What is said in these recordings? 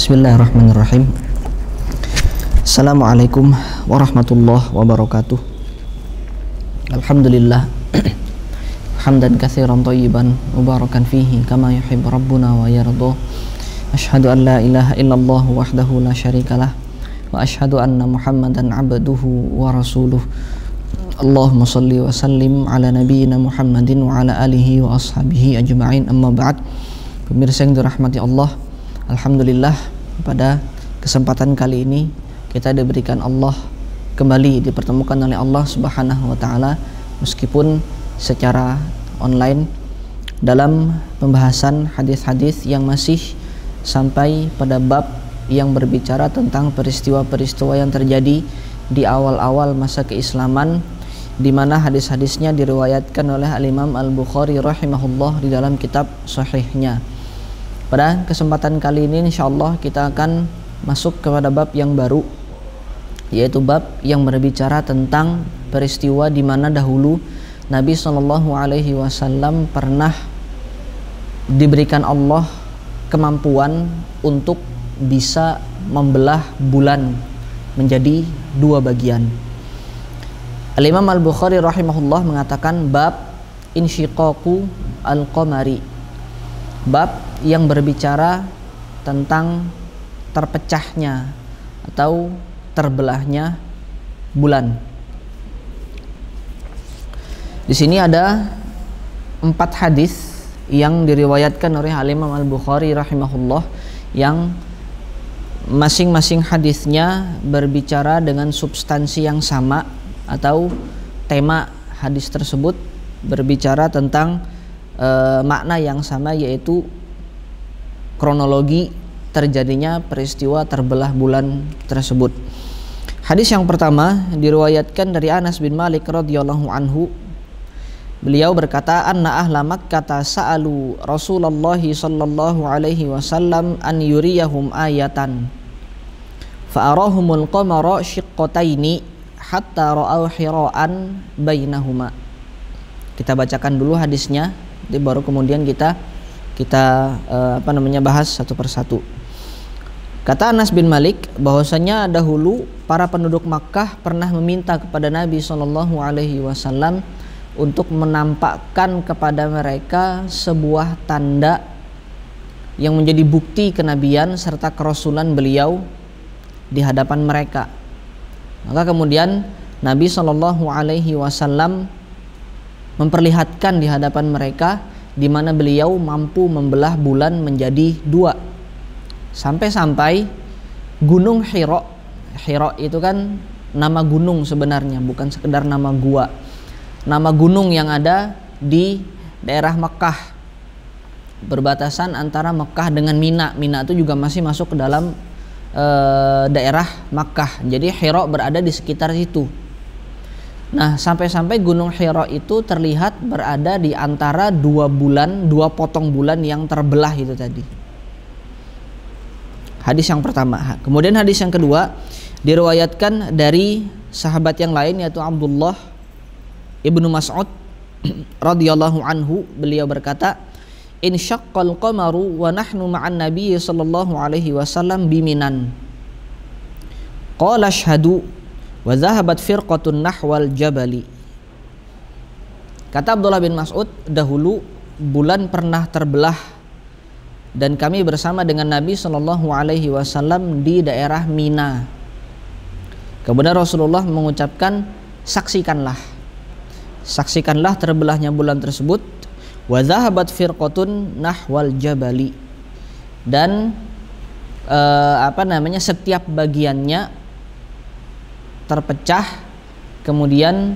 Bismillahirrahmanirrahim. Assalamualaikum warahmatullahi wabarakatuh. Alhamdulillah hamdan katsiran thayyiban mubarakan fihi kama yuhibbu rabbuna wa yarda. Asyhadu an la ilaha illallah wahdahu la syarikalah wa asyhadu anna Muhammadan abduhu wa rasuluh. Allahumma shalli wa sallim ala nabiyyina Muhammadin wa ala alihi wa ashabihi ajma'in, amma ba'd. Pemirsa yang dirahmati Allah, alhamdulillah pada kesempatan kali ini kita diberikan Allah kembali dipertemukan oleh Allah Subhanahu wa taala meskipun secara online dalam pembahasan hadis-hadis yang masih sampai pada bab yang berbicara tentang peristiwa-peristiwa yang terjadi di awal-awal masa keislaman, di mana hadis-hadisnya diriwayatkan oleh Al-Imam Al-Bukhari rahimahullah di dalam kitab sahihnya. Pada kesempatan kali ini insyaallah kita akan masuk kepada bab yang baru, yaitu bab yang berbicara tentang peristiwa di mana dahulu Nabi SAW pernah diberikan Allah kemampuan untuk bisa membelah bulan menjadi dua bagian. Al-Imam Al-Bukhari rahimahullah mengatakan bab insyiqaqu al-qamari, bab yang berbicara tentang terpecahnya atau terbelahnya bulan. Di sini ada 4 hadis yang diriwayatkan oleh Al-Imam Al-Bukhari rahimahullah, yang masing-masing hadisnya berbicara dengan substansi yang sama atau tema hadis tersebut berbicara tentang makna yang sama, yaitu kronologi terjadinya peristiwa terbelah bulan tersebut. Hadis yang pertama diriwayatkan dari Anas bin Malik radhiyallahu anhu. Beliau berkata, anna ahla Makkah sa'alu Rasulullah sallallahu alaihi wasallam an yuriyahum ayatan fa'arahumul qamara shiqqataini hatta ra'aw hira'an bainahuma. Kita bacakan dulu hadisnya, baru kemudian kita bahas satu persatu. Kata Anas bin Malik bahwasanya dahulu para penduduk Makkah pernah meminta kepada Nabi SAW untuk menampakkan kepada mereka sebuah tanda yang menjadi bukti kenabian serta kerasulan beliau di hadapan mereka. Maka kemudian Nabi SAW memperlihatkan di hadapan mereka di mana beliau mampu membelah bulan menjadi dua, sampai-sampai Gunung Hira. Hira itu kan nama gunung sebenarnya, bukan sekedar nama gua. Nama gunung yang ada di daerah Mekah, berbatasan antara Mekah dengan Mina. Mina itu juga masih masuk ke dalam daerah Makkah. Jadi Hira berada di sekitar situ. Nah, sampai-sampai Gunung Hira itu terlihat berada di antara dua potong bulan yang terbelah itu tadi. Hadis yang pertama. Kemudian hadis yang kedua diriwayatkan dari sahabat yang lain, yaitu Abdullah Ibnu Mas'ud radhiyallahu anhu. Beliau berkata, insyaqqal qamaru wa nahnu ma'an nabiy sallallahu alaihi wasallam biminan. Qala ashhadu wa dhahabat firqatun nahwal jabali. Kata Abdullah bin Mas'ud, dahulu bulan pernah terbelah dan kami bersama dengan Nabi sallallahu alaihi wasallam di daerah Mina. Kemudian Rasulullah mengucapkan, saksikanlah terbelahnya bulan tersebut, wa dhahabat firqatun nahwal jabali, dan setiap bagiannya terpecah kemudian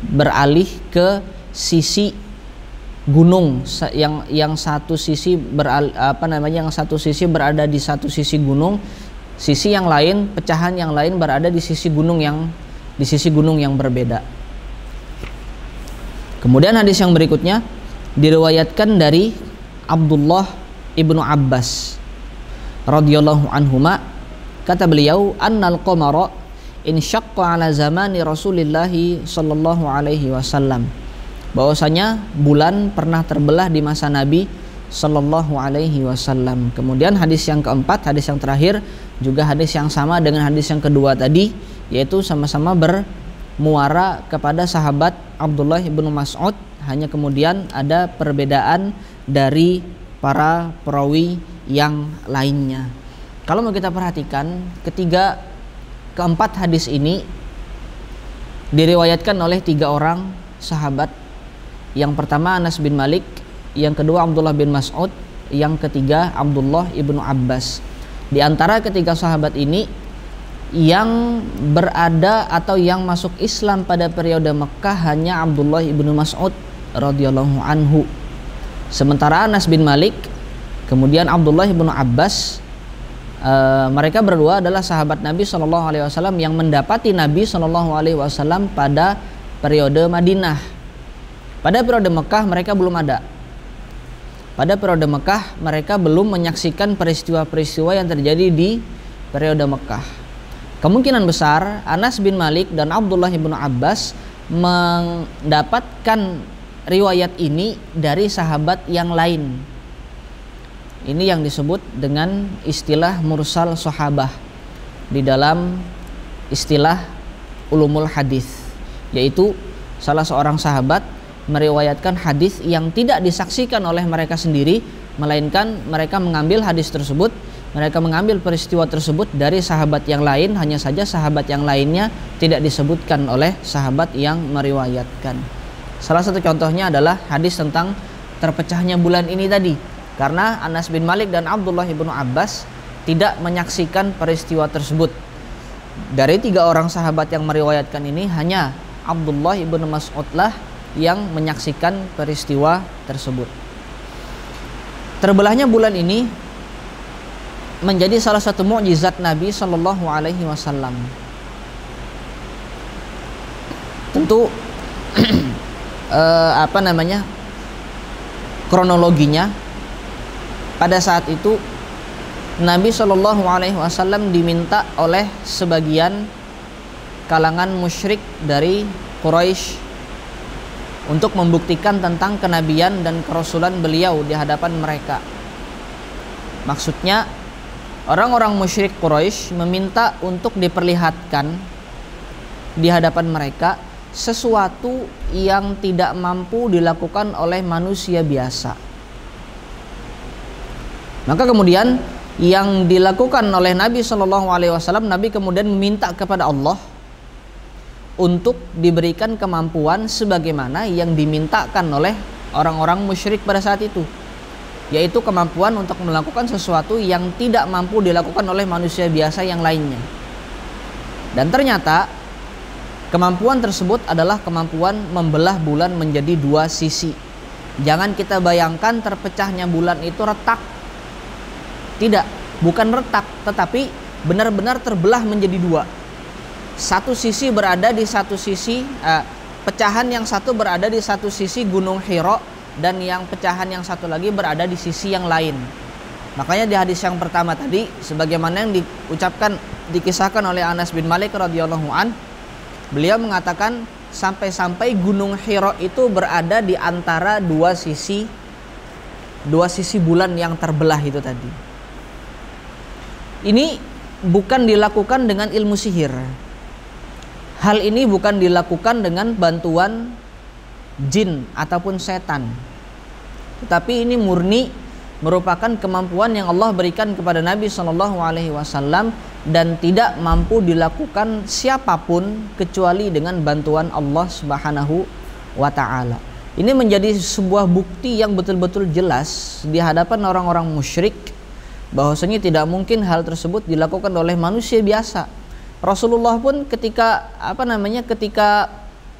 beralih ke sisi gunung, yang satu sisi berada di satu sisi gunung, sisi yang lain, pecahan yang lain berada di sisi gunung yang berbeda. Kemudian hadis yang berikutnya diriwayatkan dari Abdullah Ibnu Abbas radhiyallahu anhuma. Kata beliau, annal qamara insyaqqa ala zamani Rasulillah sallallahu alaihi wasallam, bahwasanya bulan pernah terbelah di masa Nabi sallallahu alaihi wasallam. Kemudian hadis yang keempat, hadis yang terakhir juga hadis yang sama dengan hadis yang kedua tadi, yaitu sama-sama bermuara kepada sahabat Abdullah ibnu Mas'ud, hanya kemudian ada perbedaan dari para perawi yang lainnya. Kalau mau kita perhatikan, keempat hadis ini diriwayatkan oleh 3 orang sahabat. Yang pertama Anas bin Malik, yang kedua Abdullah bin Mas'ud, yang ketiga Abdullah ibnu Abbas. Di antara ketiga sahabat ini, yang berada atau yang masuk Islam pada periode Mekah hanya Abdullah ibnu Mas'ud radhiyallahu anhu. Sementara Anas bin Malik, kemudian Abdullah ibnu Abbas, mereka berdua adalah sahabat Nabi SAW yang mendapati Nabi SAW pada periode Madinah. Pada periode Mekah mereka belum ada. Pada periode Mekah mereka belum menyaksikan peristiwa-peristiwa yang terjadi di periode Mekah. Kemungkinan besar Anas bin Malik dan Abdullah ibnu Abbas mendapatkan riwayat ini dari sahabat yang lain. Ini yang disebut dengan istilah mursal sahabah di dalam istilah ulumul hadis, yaitu salah seorang sahabat meriwayatkan hadis yang tidak disaksikan oleh mereka sendiri, melainkan mereka mengambil hadis tersebut, mereka mengambil peristiwa tersebut dari sahabat yang lain, hanya saja sahabat yang lainnya tidak disebutkan oleh sahabat yang meriwayatkan. Salah satu contohnya adalah hadis tentang terpecahnya bulan ini tadi, karena Anas bin Malik dan Abdullah ibnu Abbas tidak menyaksikan peristiwa tersebut. Dari 3 orang sahabat yang meriwayatkan ini, hanya Abdullah ibnu Mas'ud lah yang menyaksikan peristiwa tersebut. Terbelahnya bulan ini menjadi salah satu mukjizat Nabi Shallallahu Alaihi Wasallam. Tentu kronologinya pada saat itu Nabi Shallallahu Alaihi Wasallam diminta oleh sebagian kalangan musyrik dari Quraisy untuk membuktikan tentang kenabian dan kerasulan beliau di hadapan mereka. Maksudnya orang-orang musyrik Quraisy meminta untuk diperlihatkan di hadapan mereka sesuatu yang tidak mampu dilakukan oleh manusia biasa. Maka kemudian yang dilakukan oleh Nabi SAW, Nabi kemudian meminta kepada Allah untuk diberikan kemampuan sebagaimana yang dimintakan oleh orang-orang musyrik pada saat itu, yaitu kemampuan untuk melakukan sesuatu yang tidak mampu dilakukan oleh manusia biasa yang lainnya. Dan ternyata kemampuan tersebut adalah kemampuan membelah bulan menjadi 2 sisi. Jangan kita bayangkan terpecahnya bulan itu retak. Tidak, bukan retak, tetapi benar-benar terbelah menjadi 2. Satu sisi berada di satu sisi, pecahan yang satu berada di satu sisi Gunung Hira, dan yang pecahan yang satu lagi berada di sisi yang lain. Makanya di hadis yang pertama tadi, sebagaimana yang dikisahkan oleh Anas bin Malik radhiyallahu an, beliau mengatakan sampai-sampai Gunung Hira itu berada di antara dua sisi bulan yang terbelah itu tadi. Ini bukan dilakukan dengan ilmu sihir. Hal ini bukan dilakukan dengan bantuan jin ataupun setan, tetapi ini murni merupakan kemampuan yang Allah berikan kepada Nabi SAW dan tidak mampu dilakukan siapapun kecuali dengan bantuan Allah Subhanahu wa Ta'ala. Ini menjadi sebuah bukti yang betul-betul jelas di hadapan orang-orang musyrik bahwasanya tidak mungkin hal tersebut dilakukan oleh manusia biasa. Rasulullah pun ketika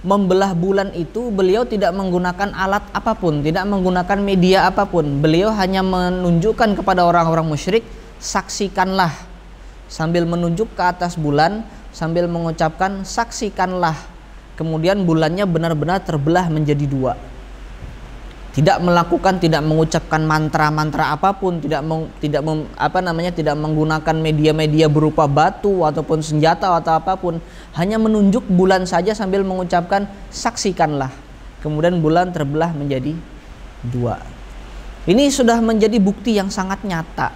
membelah bulan itu, beliau tidak menggunakan alat apapun, tidak menggunakan media apapun. Beliau hanya menunjukkan kepada orang-orang musyrik, saksikanlah, sambil menunjuk ke atas bulan, sambil mengucapkan saksikanlah. Kemudian bulannya benar-benar terbelah menjadi 2. Tidak mengucapkan mantra-mantra apapun, tidak menggunakan media-media berupa batu ataupun senjata atau apapun, hanya menunjuk bulan saja sambil mengucapkan saksikanlah. Kemudian bulan terbelah menjadi 2. Ini sudah menjadi bukti yang sangat nyata.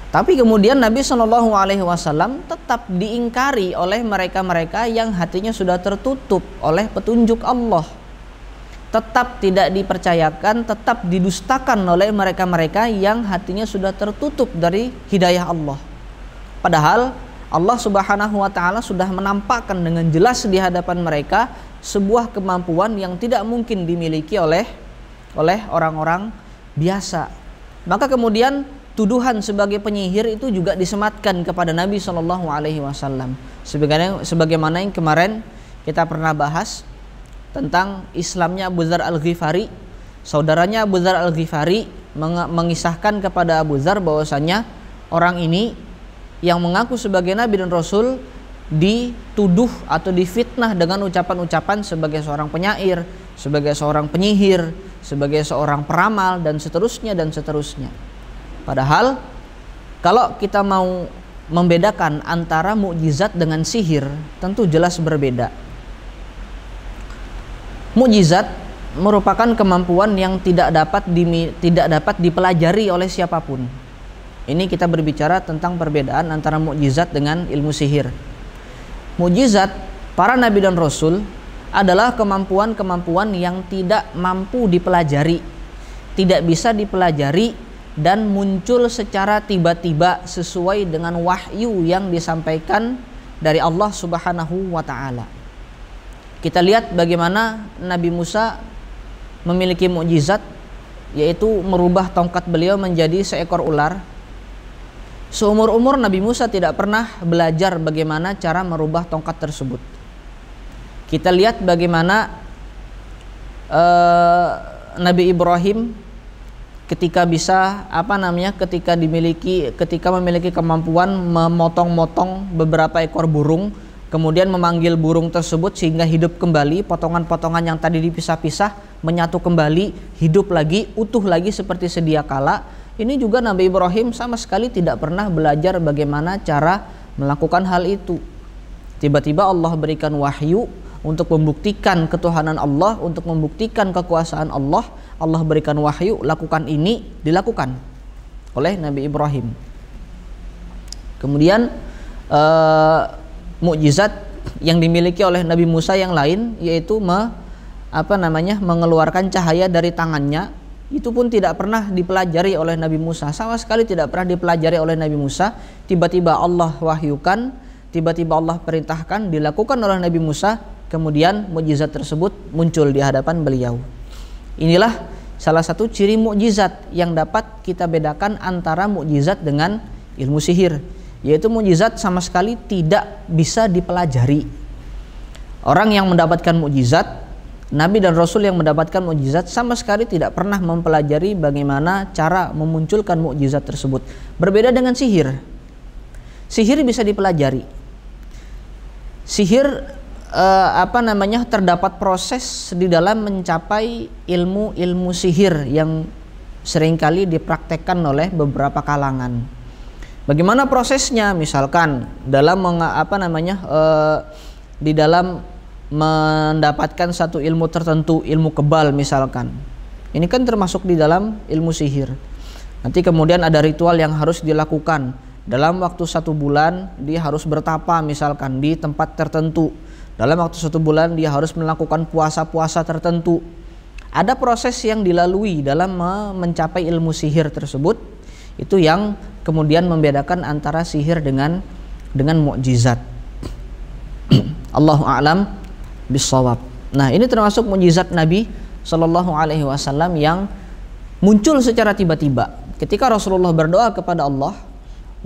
Tapi kemudian Nabi Shallallahu Alaihi Wasallam tetap diingkari oleh mereka-mereka yang hatinya sudah tertutup oleh petunjuk Allah. Tetap tidak dipercayakan, tetap didustakan oleh mereka-mereka yang hatinya sudah tertutup dari hidayah Allah. Padahal Allah Subhanahu wa taala sudah menampakkan dengan jelas di hadapan mereka sebuah kemampuan yang tidak mungkin dimiliki oleh orang-orang biasa. Maka kemudian tuduhan sebagai penyihir itu juga disematkan kepada Nabi Shallallahu Alaihi Wasallam. Sebagaimana yang kemarin kita pernah bahas tentang Islamnya Abu Dzar Al-Ghifari. Saudaranya Abu Dzar Al-Ghifari mengisahkan kepada Abu Dzar bahwasanya orang ini yang mengaku sebagai Nabi dan Rasul dituduh atau difitnah dengan ucapan-ucapan sebagai seorang penyair, sebagai seorang penyihir, sebagai seorang peramal, dan seterusnya dan seterusnya. Padahal kalau kita mau membedakan antara mukjizat dengan sihir, tentu jelas berbeda. Mukjizat merupakan kemampuan yang tidak dapat dipelajari oleh siapapun. Ini kita berbicara tentang perbedaan antara mukjizat dengan ilmu sihir. Mukjizat para nabi dan rasul adalah kemampuan-kemampuan yang tidak mampu dipelajari, tidak bisa dipelajari dan muncul secara tiba-tiba sesuai dengan wahyu yang disampaikan dari Allah Subhanahu wa taala. Kita lihat bagaimana Nabi Musa memiliki mukjizat, yaitu merubah tongkat beliau menjadi seekor ular. Seumur-umur Nabi Musa tidak pernah belajar bagaimana cara merubah tongkat tersebut. Kita lihat bagaimana Nabi Ibrahim ketika memiliki kemampuan memotong-motong beberapa ekor burung, kemudian memanggil burung tersebut sehingga hidup kembali, potongan-potongan yang tadi dipisah-pisah menyatu kembali, hidup lagi, utuh lagi seperti sedia kala. Ini juga Nabi Ibrahim sama sekali tidak pernah belajar bagaimana cara melakukan hal itu. Tiba-tiba Allah berikan wahyu untuk membuktikan ketuhanan Allah, untuk membuktikan kekuasaan Allah. Allah berikan wahyu, lakukan ini, dilakukan oleh Nabi Ibrahim. Kemudian mukjizat yang dimiliki oleh Nabi Musa yang lain, yaitu mengeluarkan cahaya dari tangannya. Itu pun tidak pernah dipelajari oleh Nabi Musa, sama sekali tidak pernah dipelajari oleh Nabi Musa. Tiba-tiba Allah wahyukan, tiba-tiba Allah perintahkan, dilakukan oleh Nabi Musa. Kemudian mukjizat tersebut muncul di hadapan beliau. Inilah salah satu ciri mukjizat yang dapat kita bedakan antara mukjizat dengan ilmu sihir, yaitu mukjizat sama sekali tidak bisa dipelajari. Orang yang mendapatkan mukjizat, Nabi dan Rasul yang mendapatkan mukjizat, sama sekali tidak pernah mempelajari bagaimana cara memunculkan mukjizat tersebut. Berbeda dengan sihir. Sihir bisa dipelajari. Sihir terdapat proses di dalam mencapai ilmu sihir yang seringkali dipraktekkan oleh beberapa kalangan. Bagaimana prosesnya? Misalkan dalam di dalam mendapatkan satu ilmu tertentu, ilmu kebal misalkan. Ini kan termasuk di dalam ilmu sihir. Nanti kemudian ada ritual yang harus dilakukan. Dalam waktu 1 bulan dia harus bertapa misalkan di tempat tertentu. Dalam waktu 1 bulan dia harus melakukan puasa-puasa tertentu. Ada proses yang dilalui dalam mencapai ilmu sihir tersebut. Itu yang kemudian membedakan antara sihir dengan mukjizat. Allahu a'lam bissawab. Nah, ini termasuk mukjizat Nabi Shallallahu Alaihi Wasallam yang muncul secara tiba-tiba. Ketika Rasulullah berdoa kepada Allah,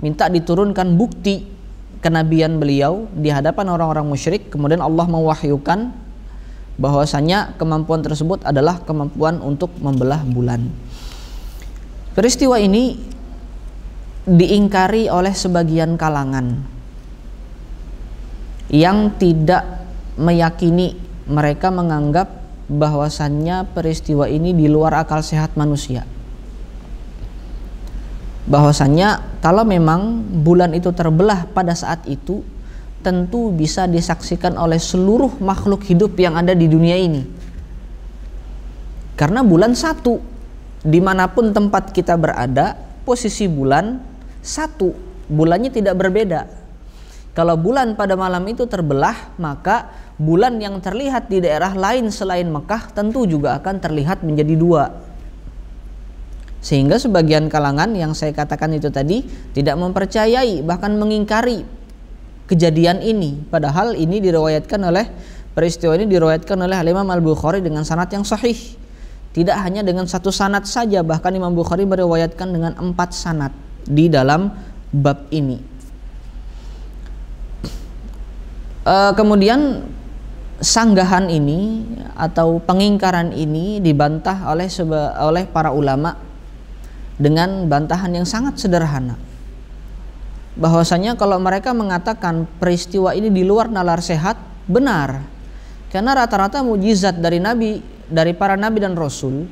minta diturunkan bukti kenabian beliau di hadapan orang-orang musyrik, kemudian Allah mewahyukan bahwasanya kemampuan tersebut adalah kemampuan untuk membelah bulan. Peristiwa ini diingkari oleh sebagian kalangan yang tidak meyakini, mereka menganggap bahwasannya peristiwa ini di luar akal sehat manusia. Bahwasannya kalau memang bulan itu terbelah pada saat itu, tentu bisa disaksikan oleh seluruh makhluk hidup yang ada di dunia ini. Karena bulan satu, dimanapun tempat kita berada, posisi bulan satu, bulannya tidak berbeda. Kalau bulan pada malam itu terbelah, maka bulan yang terlihat di daerah lain selain Mekah tentu juga akan terlihat menjadi dua. Sehingga sebagian kalangan yang saya katakan itu tadi tidak mempercayai, bahkan mengingkari kejadian ini. Padahal ini peristiwa ini diriwayatkan oleh Imam Al-Bukhari dengan sanad yang sahih. Tidak hanya dengan satu sanad saja, bahkan Imam Bukhari meriwayatkan dengan 4 sanad di dalam bab ini. Kemudian sanggahan ini atau pengingkaran ini dibantah oleh para ulama dengan bantahan yang sangat sederhana, bahwasanya kalau mereka mengatakan peristiwa ini di luar nalar sehat, benar, karena rata-rata mukjizat dari para nabi dan rasul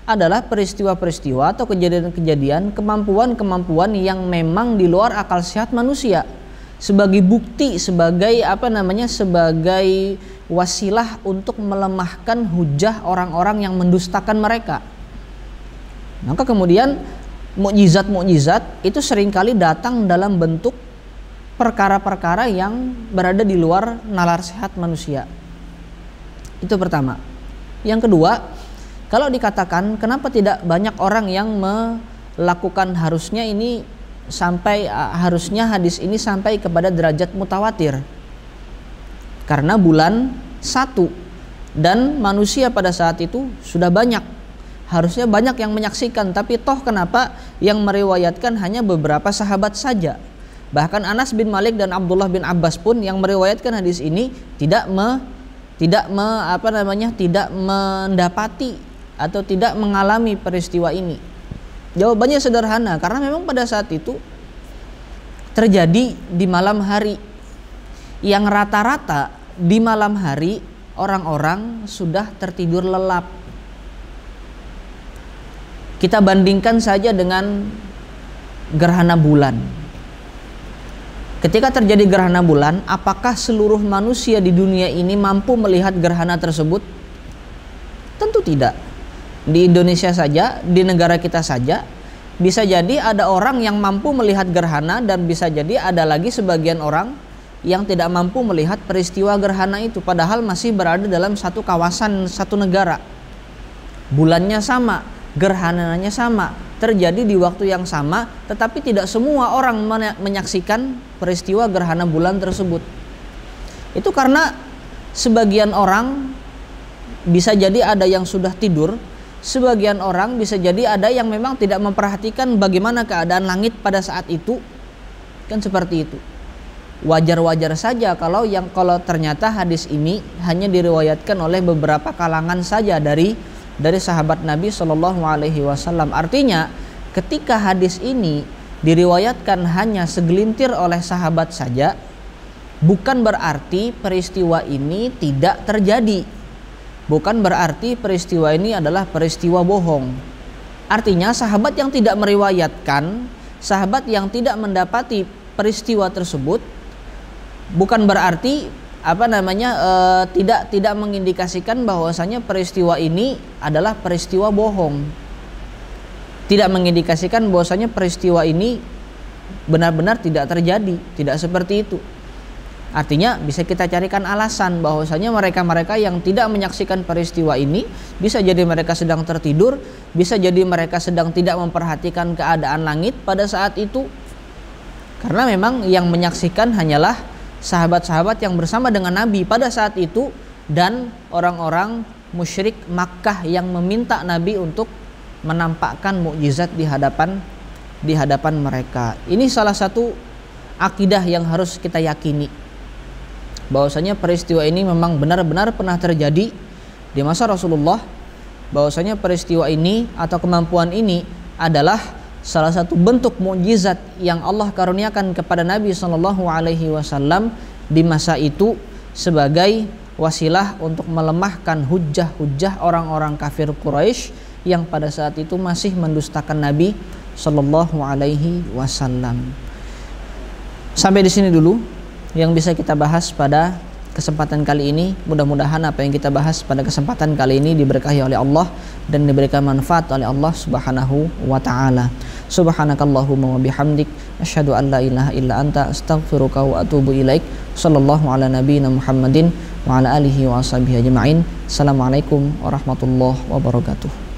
adalah peristiwa-peristiwa atau kejadian-kejadian, kemampuan-kemampuan yang memang di luar akal sehat manusia, sebagai bukti, sebagai sebagai wasilah untuk melemahkan hujah orang-orang yang mendustakan mereka. Maka kemudian mukjizat-mukjizat itu seringkali datang dalam bentuk perkara-perkara yang berada di luar nalar sehat manusia. Itu pertama. Yang kedua, kalau dikatakan kenapa tidak banyak orang yang melakukan harusnya hadis ini sampai kepada derajat mutawatir, karena bulan satu dan manusia pada saat itu sudah banyak, harusnya banyak yang menyaksikan, tapi toh kenapa yang meriwayatkan hanya beberapa sahabat saja? Bahkan Anas bin Malik dan Abdullah bin Abbas pun yang meriwayatkan hadis ini tidak mendapati atau tidak mengalami peristiwa ini. Jawabannya sederhana, karena memang pada saat itu terjadi di malam hari, yang rata-rata di malam hari orang-orang sudah tertidur lelap. Kita bandingkan saja dengan gerhana bulan. Ketika terjadi gerhana bulan, apakah seluruh manusia di dunia ini mampu melihat gerhana tersebut? Tentu tidak. Di Indonesia saja, di negara kita saja, bisa jadi ada orang yang mampu melihat gerhana, dan bisa jadi ada lagi sebagian orang yang tidak mampu melihat peristiwa gerhana itu, padahal masih berada dalam satu kawasan, satu negara. Bulannya sama, gerhananya sama, terjadi di waktu yang sama, tetapi tidak semua orang menyaksikan peristiwa gerhana bulan tersebut. Itu karena sebagian orang bisa jadi ada yang sudah tidur, sebagian orang bisa jadi ada yang memang tidak memperhatikan bagaimana keadaan langit pada saat itu. Kan seperti itu. Wajar-wajar saja kalau ternyata hadis ini hanya diriwayatkan oleh beberapa kalangan saja dari sahabat Nabi Shallallahu Alaihi Wasallam. Artinya ketika hadis ini diriwayatkan hanya segelintir oleh sahabat saja, bukan berarti peristiwa ini tidak terjadi. Bukan berarti peristiwa ini adalah peristiwa bohong. Artinya sahabat yang tidak meriwayatkan, sahabat yang tidak mendapati peristiwa tersebut, bukan berarti tidak mengindikasikan bahwasanya peristiwa ini adalah peristiwa bohong. Tidak mengindikasikan bahwasanya peristiwa ini benar-benar tidak terjadi, tidak seperti itu. Artinya bisa kita carikan alasan bahwasanya mereka-mereka yang tidak menyaksikan peristiwa ini, bisa jadi mereka sedang tertidur, bisa jadi mereka sedang tidak memperhatikan keadaan langit pada saat itu. Karena memang yang menyaksikan hanyalah sahabat-sahabat yang bersama dengan Nabi pada saat itu, dan orang-orang musyrik Makkah yang meminta Nabi untuk menampakkan mukjizat di hadapan mereka. Ini salah satu akidah yang harus kita yakini, bahwasanya peristiwa ini memang benar-benar pernah terjadi di masa Rasulullah, bahwasanya peristiwa ini atau kemampuan ini adalah salah satu bentuk mukjizat yang Allah karuniakan kepada Nabi Shallallahu Alaihi Wasallam di masa itu sebagai wasilah untuk melemahkan hujah-hujah orang-orang kafir Quraisy yang pada saat itu masih mendustakan Nabi Shallallahu Alaihi Wasallam. Sampai di sini dulu yang bisa kita bahas pada kesempatan kali ini. Mudah-mudahan apa yang kita bahas pada kesempatan kali ini diberkahi oleh Allah dan diberikan manfaat oleh Allah Subhanahu wa taala. Subhanakallahumma wa bihamdik asyhadu an la ilaha illa anta astaghfiruka wa atubu ilaik. Sallallahu ala nabiyyina Muhammadin wa ala alihi wa ashabihi ajma'in. Assalamualaikum warahmatullahi wabarakatuh.